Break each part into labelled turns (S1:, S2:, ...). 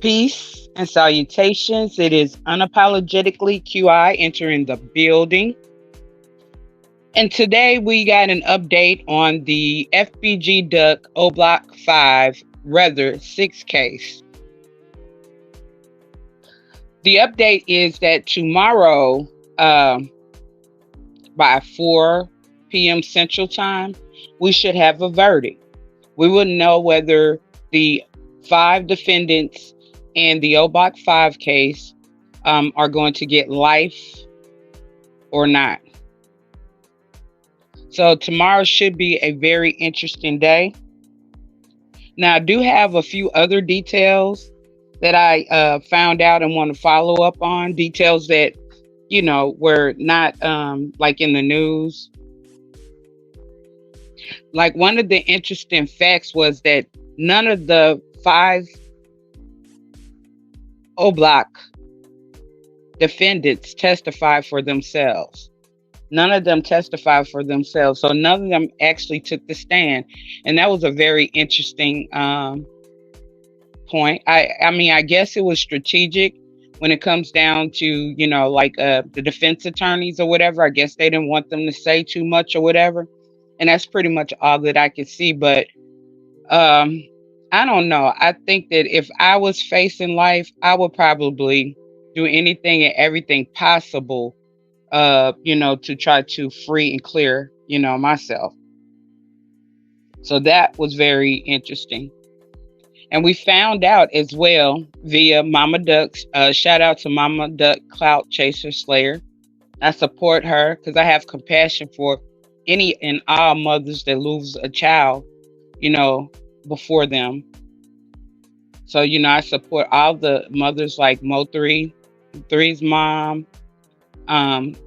S1: Peace and salutations. It is unapologetically QI entering the building. And today we got an update on the FBG Duck Oblock 5 Rather 6 case. The update is that tomorrow, by 4 p.m. Central Time, we should have a verdict. We will know whether the 5 defendants in the Oblock 5 case are going to get life or not. So tomorrow should be a very interesting day. Now, I do have a few other details that I found out and want to follow up on. Details that, were not like in the news. Like one of the interesting facts was that none of the 5 Oblock defendants testified for themselves. None of them testified for themselves. So none of them actually took the stand. And that was a very interesting point. I guess it was strategic when it comes down to, the defense attorneys or whatever. I guess they didn't want them to say too much or whatever. And that's pretty much all that I could see. But I don't know. I think that if I was facing life, I would probably do anything and everything possible, to try to free and clear, myself. So that was very interesting. And we found out as well via Mama Duck's, shout out to Mama Duck Clout Chaser Slayer. I support her because I have compassion for any and all mothers that lose a child, before them. So, I support all the mothers like Mo3's mom,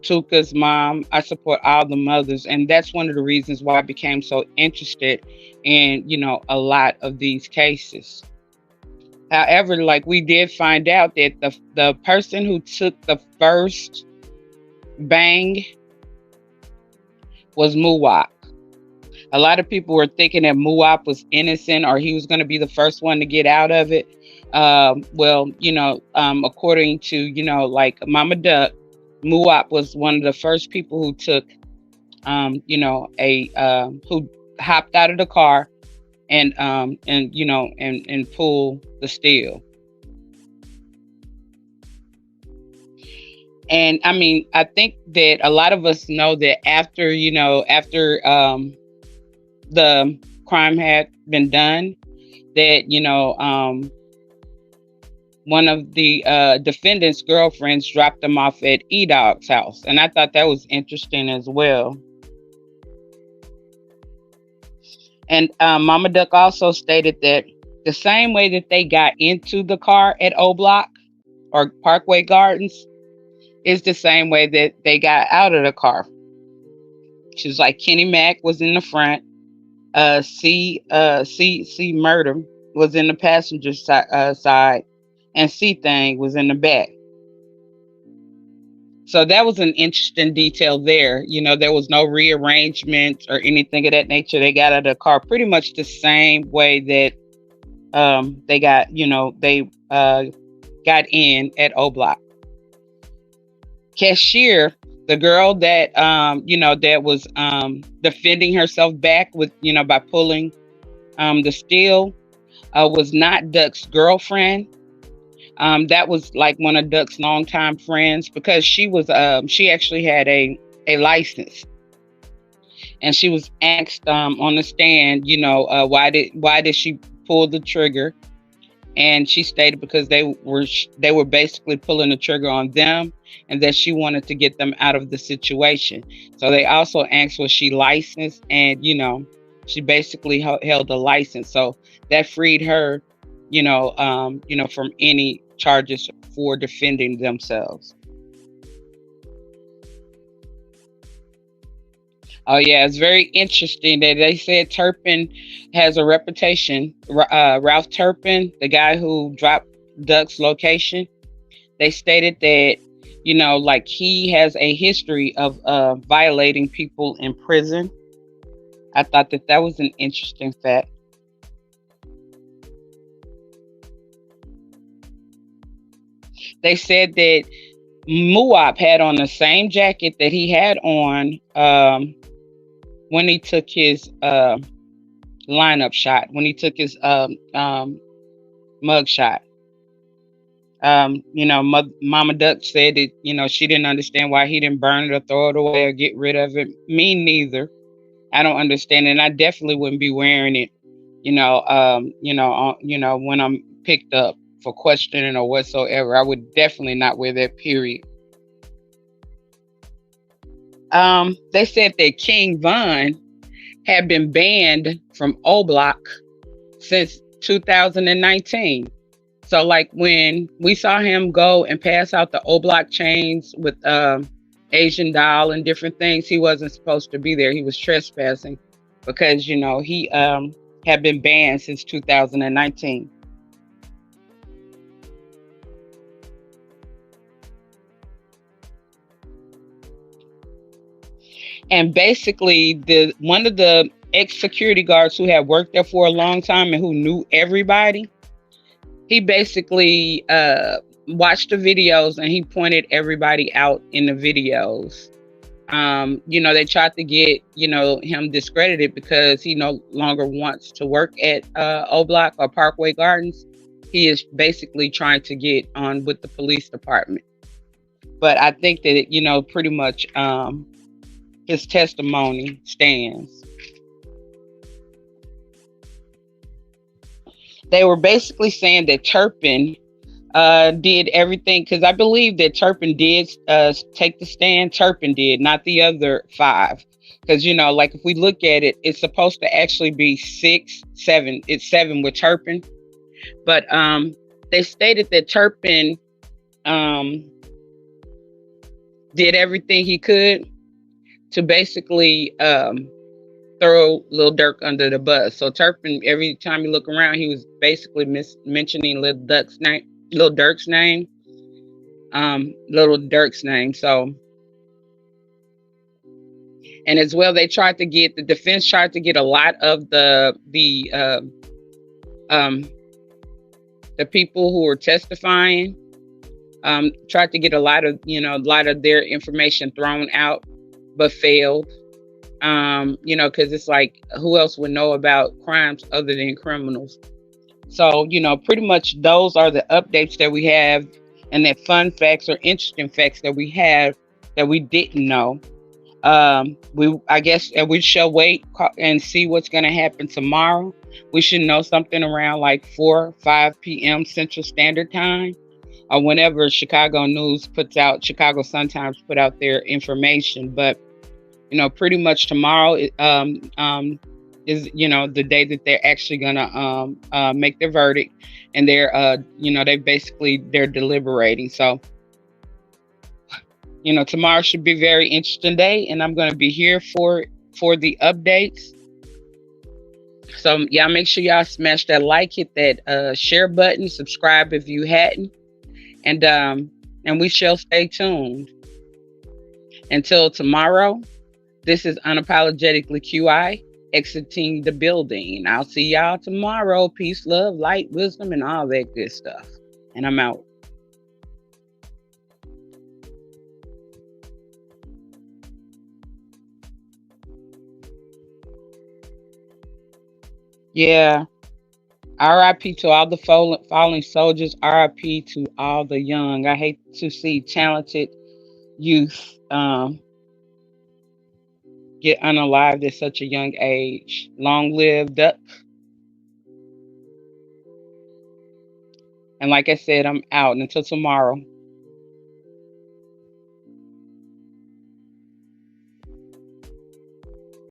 S1: Tuka's mom. I support all the mothers. And that's one of the reasons why I became so interested in, a lot of these cases. However, like we did find out that the person who took the first bang was Muwap. A lot of people were thinking that Muwap was innocent or he was going to be the first one to get out of it. According to, like Mama Duck, Muwap was one of the first people who took, who hopped out of the car and pulled the steel. And I think that a lot of us know that after the crime had been done, that one of the defendant's girlfriends dropped them off at E-Dog's house, and I thought that was interesting as well. And Mama Duck also stated that the same way that they got into the car at Oblock or Parkway Gardens is the same way that they got out of the car. She's like, Kenny Mac was in the front. C Murder was in the passenger side, and C Thing was in the back. So that was an interesting detail there. There was no rearrangement or anything of that nature. They got out of the car pretty much the same way that they got, got in at Oblock. Cashier, the girl that that was defending herself back with by pulling the steel, was not Duck's girlfriend. That was like one of Duck's longtime friends, because she actually had a license, and she was asked on the stand, why did she pull the trigger, and she stated because they were basically pulling the trigger on them, and that she wanted to get them out of the situation. So they also asked, was she licensed, and she basically held a license, so that freed her, from any charges for defending themselves. Oh yeah, it's very interesting that they said Turpin has a reputation. Ralph Turpin, the guy who dropped Duck's location, they stated that like he has a history of violating people in prison. I thought that was an interesting fact. They said that Muap had on the same jacket that he had on when he took his lineup shot, when he took his mug shot. Mama Duck said that, she didn't understand why he didn't burn it or throw it away or get rid of it. Me neither. I don't understand it. And I definitely wouldn't be wearing it, when I'm picked up for questioning or whatsoever. I would definitely not wear that, period. They said that King Von had been banned from Oblock since 2019. So, like, when we saw him go and pass out the Oblock chains with Asian doll and different things, he wasn't supposed to be there. He was trespassing because, he had been banned since 2019. And basically, one of the ex-security guards who had worked there for a long time and who knew everybody, he basically watched the videos and he pointed everybody out in the videos. They tried to get, him discredited because he no longer wants to work at Oblock or Parkway Gardens. He is basically trying to get on with the police department. But I think that, pretty much his testimony stands. They were basically saying that Turpin did everything, because I believe that Turpin did take the stand. Turpin did, not the other 5. Because, like, if we look at it, it's supposed to actually be 6, 7. It's 7 with Turpin. But they stated that Turpin did everything he could to basically throw Lil Durk under the bus. So Turpin, every time you look around, he was basically mentioning Lil Durk's name. So, and as well, the defense tried to get a lot of the people who were testifying, tried to get a lot of their information thrown out, but failed. Because it's like, who else would know about crimes other than criminals? So, pretty much those are the updates that we have, and that fun facts or interesting facts that we have that we didn't know. I guess we shall wait and see what's going to happen tomorrow. We should know something around like 4 or 5 p.m. Central Standard Time, or whenever Chicago Sun-Times put out their information. But pretty much tomorrow is the day that they're actually gonna make their verdict, and they're they're deliberating. So tomorrow should be a very interesting day, and I'm gonna be here for the updates. So y'all make sure y'all smash that like, hit that share button, subscribe if you hadn't, and we shall stay tuned until tomorrow. This is Unapologetically QI, exiting the building. I'll see y'all tomorrow. Peace, love, light, wisdom, and all that good stuff. And I'm out. Yeah. RIP to all the fallen soldiers. RIP to all the young. I hate to see talented youth get unalived at such a young age. Long live Duck. And like I said, I'm out until tomorrow.